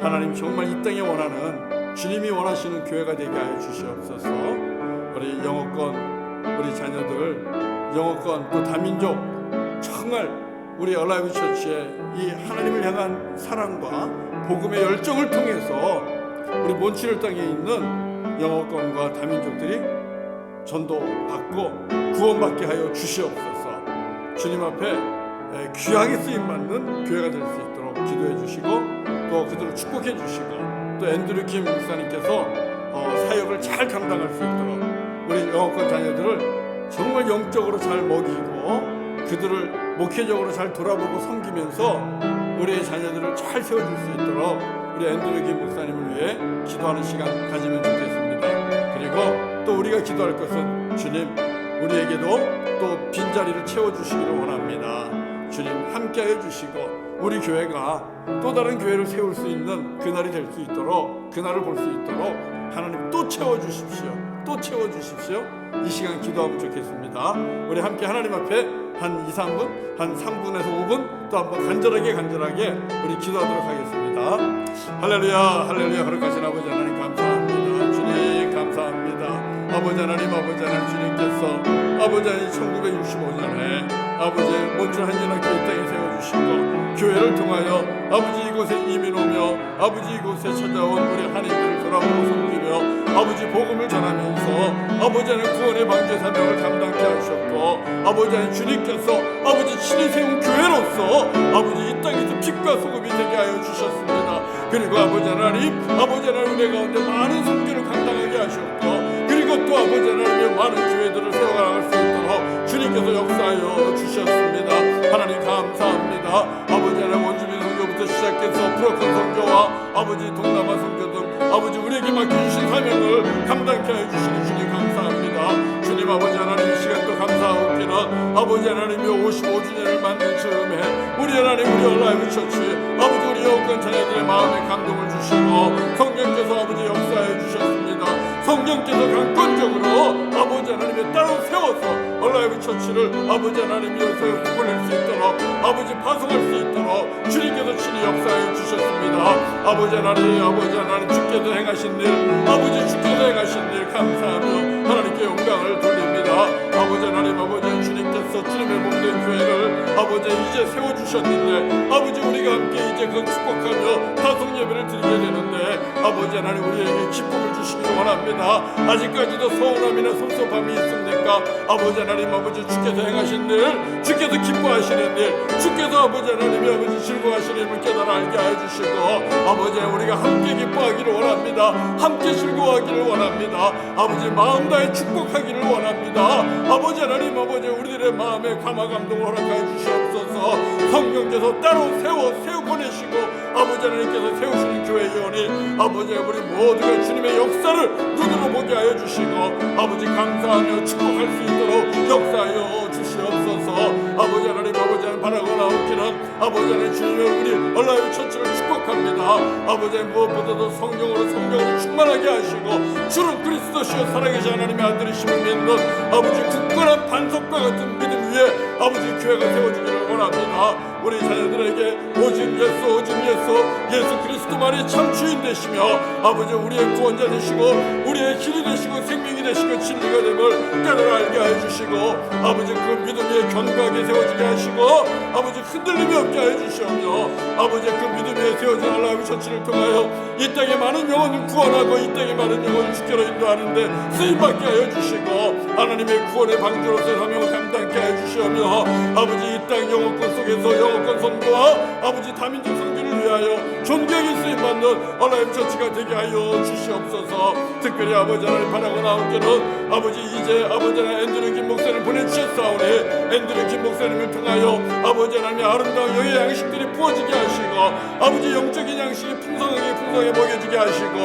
하나님 정말 이 땅에 원하는, 주님이 원하시는 교회가 되게 하여 주시옵소서. 우리 영어권, 우리 자녀들, 영어권 또 다민족, 정말 우리 얼라이브 처치의 이 하나님을 향한 사랑과 복음의 열정을 통해서 우리 몬트리올 땅에 있는 영어권과 다민족들이 전도받고 구원받게 하여 주시옵소서. 주님 앞에 귀하게 쓰임받는 교회가 될 수 있도록 기도해 주시고, 또 그들을 축복해 주시고, 또 앤드류 김 목사님께서 사역을 잘 감당할 수 있도록 우리 영어권 자녀들을 정말 영적으로 잘 먹이고 그들을 목회적으로 잘 돌아보고 섬기면서 우리의 자녀들을 잘 세워줄 수 있도록 우리 앤드류 김 목사님을 위해 기도하는 시간 가지면 좋겠습니다. 그리고 또 우리가 기도할 것은 주님, 우리에게도 또 빈자리를 채워주시기를 원합니다. 주님 함께하여 주시고 우리 교회가 또 다른 교회를 세울 수 있는 그날이 될 수 있도록, 그날을 볼 수 있도록 하나님 또 채워주십시오. 또 채워주십시오. 이 시간 기도하면 좋겠습니다. 우리 함께 하나님 앞에 한 2, 3분, 한 3분에서 5분 또 한번 간절하게 우리 기도하도록 하겠습니다. 할렐루야, 할렐루야. 거룩하신 아버지 하나님 감사합니다. 주님 감사합니다. 아버지 하나님, 주님께서 아버지 하나님 1965년에 아버지 몬트리올 한인연합교회 땅에 세워주시고 교회를 통하여 아버지 이곳에 이민 오며 아버지 이곳에 찾아온 우리 한인들을 돌아보고 섬기며 아버지 복음을 전하면서 아버지 하나님 구원의 방제 사명을 감당케 하셨고, 아버지 하나님 주님께서 아버지 친히 세운 교회로서 아버지 이 땅에서 빛과 소금이 되게 하여 주셨습니다. 그리고 아버지 하나님 은혜 가운데 많은 선교를 감당하게 하셨고, 그리고 또 아버지 하나님의 많은 교회들을 세워나갈 수 있도록 주님께서 역사하여 주셨습니다. 하나님 감사합니다. 아버지 하나님 원주민 선교부터 시작해서 프로컨 선교와 아버지 동남아 선교 등 아버지 우리에게 맡겨주신 사명을 감당케 해주시는 주님 감사합니다. 주님 아버지 하나님 이 시간 또 감사하옵기는 아버지 하나님이 55주년을 만든 즈음에 우리 하나님 우리 얼라이브 처치 아버지 우리 여권 자녀들의 마음에 감동을 주시고 성령께서 아버지 역사해 주셨습니다. 성령께서 강권적으로 아버지 하나님의 따로 세워서 얼라이브 처치를 아버지 하나님이어서 보낼 수 있도록 아버지 파송할 수 있도록 주님께서 친히 역사해 주셨습니다. 아버지 하나님 주께서 행하신 일, 아버지 주께서 행하신 일 감사하며 하나님께 영광을 돌립니다. 아버지 하나님 주님께서 주님의 몸된 교회를 아버지 이제 세워주셨는데 아버지 우리가 함께 이제 그 축복하며 파송 예배를 드리게 되는데 아버지 하나님 우리에게 기쁨을 주시기를 원합니다. 아직까지도 서운함이나 섭섭함이 있습니까? 아버지 하나님 주께서 행하신 일, 주께서 기뻐하시는 일, 주께서 아버지 하나님이 즐거워하시는 일을 깨달아 알게 해주시고 아버지 우리가 함께 기뻐하기를 원합니다. 함께 즐거워하기를 원합니다. 아버지 마음 다해 축복하기를 원합니다. 아버지 하나님 우리들의 마음에 감화 감동을 허락하여 주시옵소서. 성령께서 따로 세워 보내시고 아버지 하나님께서 세우시는 교회 의원이 아버지 우리 모두가 주님의 역사를 눈으로 보게 하여 주시고 아버지 감사하며 축복할 수 있도록 역사하여 주시옵소서. 아버지 하나님 바라고 나오기는 아버지 하나님 주님의 우리 얼라이브 처치를 축복합니다. 아버지 무엇보다도 성령으로 충만하게 하시고 주는 그리스도시여 살아계신 하나님의 아들이심을 믿는 아버지 굳건한 반석과 같은 믿음 위에 아버지 교회가 세워지기를 원합니다. 우리 자녀들에게 오직 예수 그리스도만이 참 주인 되시며 아버지 우리의 구원자 되시고 우리의 길이 되시고 생명이 되시고 진리가 됨을 때로 알게 해주시고 아버지 그 믿음이 견고하게 세워지게 하시고 아버지 흔들림이 없게 해주시오며 아버지 그 믿음에 세워진 할라우드 처치를 통하여 이 땅에 많은 영혼을 구원하고 이 땅에 많은 영혼을 주께로 인도하는데 쓰임받게 하여 주시고 하나님의 구원의 방주로서 사명을 감당케 해주시오며 아버지 이 땅 영어권 속에서 영어권 선교와 아버지 다민족 선교를 위하여 존경이 쓰임받는 할라우드 처치가 되게 하여 주시옵소서. 특별히 아버지 하나님 바라고 나올 때는 아버지 이제 아버지 하나님 앤드류 김 목사를 보내주셨사오니 앤드류 김 목사님을 통하여 아버지 하나님의 아름다운 영의 양식들이 부어지게 하시고 아버지 영적인 양식이 풍성하게 먹여지게 하시고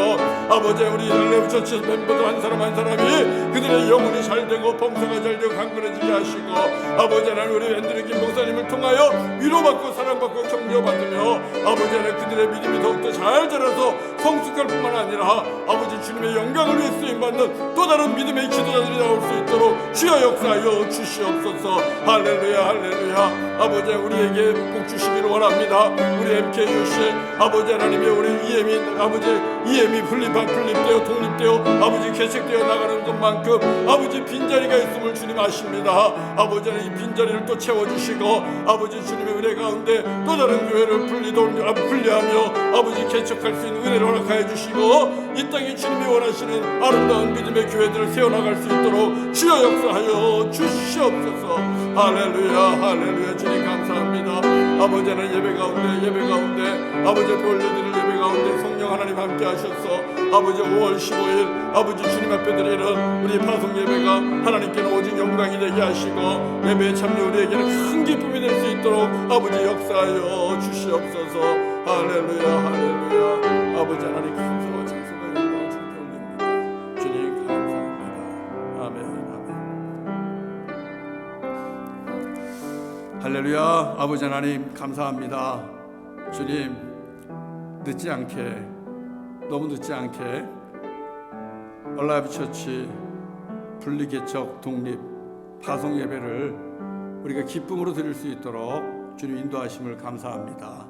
아버지 우리 할라우드 처치 멤버들 한 사람 한 사람이 그들의 영혼이 잘되고 범사가 잘되고 강건해지게 하시고 아버지 하나님 우리 앤드류 김 목사님을 통하여 위로받고 사랑받고 격려받으며 아버지 하나님 그들의 믿음이 더욱더 잘 자라서 성숙할 뿐만 아니라 아버지 주님의 영광을 위해 쓰임받는 또 다른 믿음의 지도자들이 나올 수 있도록 주여 역사하여 주시옵소서. 할렐루야 할렐루야. 아버지 우리에게 복 주시기를 원합니다. 우리 MKUC 아버지 하나님의 우리 EM이 분립되어 독립되어 아버지 개척되어 나가는 것만큼 아버지 빈자리가 있음을 주님 아십니다. 아버지 하나님 이 빈자리를 또 채워주시고 아버지 주님의 은혜 가운데 또 다른 교회를 분리하며 아버지 개척할 수 있는 은혜를 허락하여 주시고 이 땅에 주님이 원하시는 아름다운 믿음의 교회들을 세워나갈 수 있도록 주여 역사하여 주시옵소서. 할렐루야 할렐루야. 주님 감사합니다. 아버지 하나님 예배 가운데 아버지 앞에 올려드릴 예배 가운데 성령 하나님 함께 하셔서 아버지 5월 15일 아버지 주님 앞에 드리는 우리 파송 예배가 하나님께는 오직 영광이 되게 하시고 예배에 참여 우리에게는 큰 기쁨이 될 수 있도록 아버지 역사하여 주시옵소서. 할렐루야 할렐루야. 아버지 하나님 감사와 찬송과 영광을 주께 올립니다. 주님 감사합니다. 아멘. 할렐루야. 아버지 하나님 감사합니다. 주님 늦지 않게 너무 늦지 않게 얼라이브 처치 분리개척 독립 파송 예배를 우리가 기쁨으로 드릴 수 있도록 주님 인도하심을 감사합니다.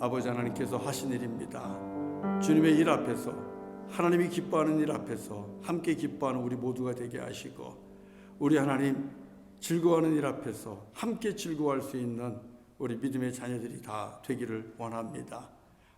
아버지 하나님께서 하신 일입니다. 주님의 일 앞에서 하나님이 기뻐하는 일 앞에서 함께 기뻐하는 우리 모두가 되게 하시고 우리 하나님 즐거워하는 일 앞에서 함께 즐거워할 수 있는 우리 믿음의 자녀들이 다 되기를 원합니다.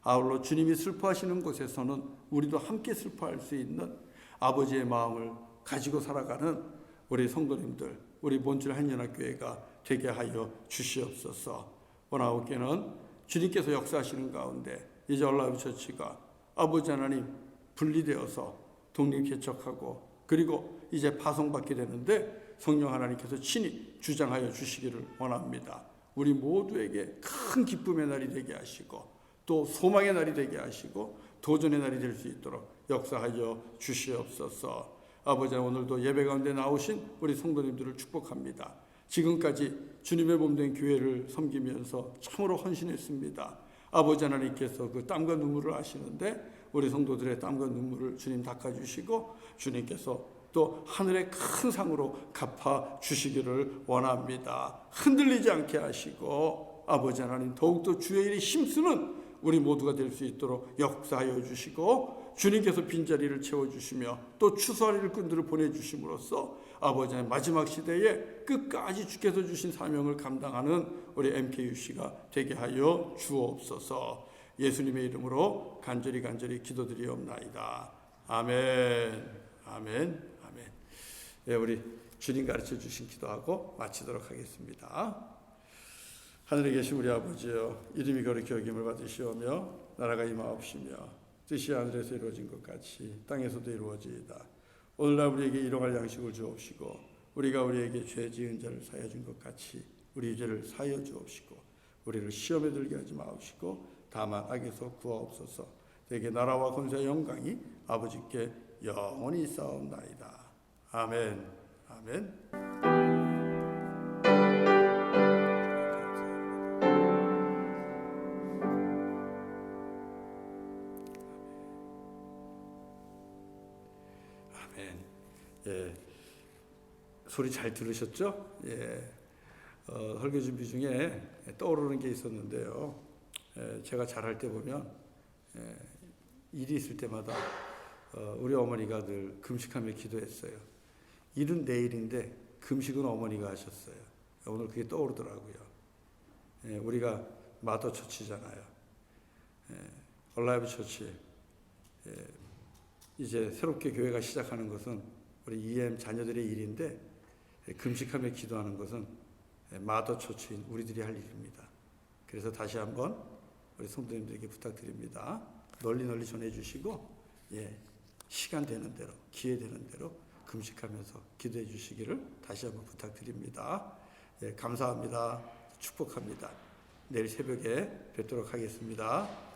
아울러 주님이 슬퍼하시는 곳에서는 우리도 함께 슬퍼할 수 있는 아버지의 마음을 가지고 살아가는 우리 성도님들 우리 본줄 한연합교회가 되게 하여 주시옵소서. 원하옵게는 주님께서 역사하시는 가운데 이제 얼라이브 처치가 아버지 하나님 분리되어서 독립개척하고 그리고 이제 파송받게 되는데 성령 하나님께서 친히 주장하여 주시기를 원합니다. 우리 모두에게 큰 기쁨의 날이 되게 하시고 또 소망의 날이 되게 하시고 도전의 날이 될 수 있도록 역사하여 주시옵소서. 아버지 오늘도 예배 가운데 나오신 우리 성도님들을 축복합니다. 지금까지 주님의 몸된 교회를 섬기면서 참으로 헌신했습니다. 아버지 하나님께서 그 땀과 눈물을 아시는데 우리 성도들의 땀과 눈물을 주님 닦아주시고 주님께서 또 하늘의 큰 상으로 갚아 주시기를 원합니다. 흔들리지 않게 하시고 아버지 하나님 더욱더 주의 일에 힘쓰는 우리 모두가 될 수 있도록 역사하여 주시고 주님께서 빈자리를 채워주시며 또 추수하리를 꾼들을 보내주심으로써 아버지 하나님 마지막 시대에 끝까지 주께서 주신 사명을 감당하는 우리 MKUC가 되게 하여 주옵소서. 예수님의 이름으로 간절히 기도드리옵나이다. 아멘 아멘 아멘. 네, 우리 주님 가르쳐 주신 기도하고 마치도록 하겠습니다. 하늘에 계신 우리 아버지여 이름이 거룩히 여김을 받으시오며 나라가 임하옵시며 뜻이 하늘에서 이루어진 것 같이 땅에서도 이루어지이다. 오늘날 우리에게 일용할 양식을 주옵시고 우리가 우리에게 죄 지은 자를 사하여 준 것 같이 우리 죄를 사하여 주옵시고 우리를 시험에 들게 하지 마옵시고 다만 악에서 구하옵소서. 되게 나라와 권세와 영광이 아버지께 영원히 있사옵나이다. 아멘 아멘. 예, 소리 잘 들으셨죠? 예, 설교 준비 중에 떠오르는 게 있었는데요. 제가 잘할 때 보면 일이 있을 때마다 우리 어머니가 늘 금식하며 기도했어요. 일은 내일인데 금식은 어머니가 하셨어요. 오늘 그게 떠오르더라고요. 우리가 마더 처치잖아요. 얼라이브 처치. 이제 새롭게 교회가 시작하는 것은 우리 EM 자녀들의 일인데 금식하며 기도하는 것은 마더 처치인 우리들이 할 일입니다. 그래서 다시 한번 우리 성도님들에게 부탁드립니다. 널리 전해주시고 시간 되는 대로 기회 되는 대로 금식하면서 기도해 주시기를 다시 한번 부탁드립니다. 감사합니다. 축복합니다. 내일 새벽에 뵙도록 하겠습니다.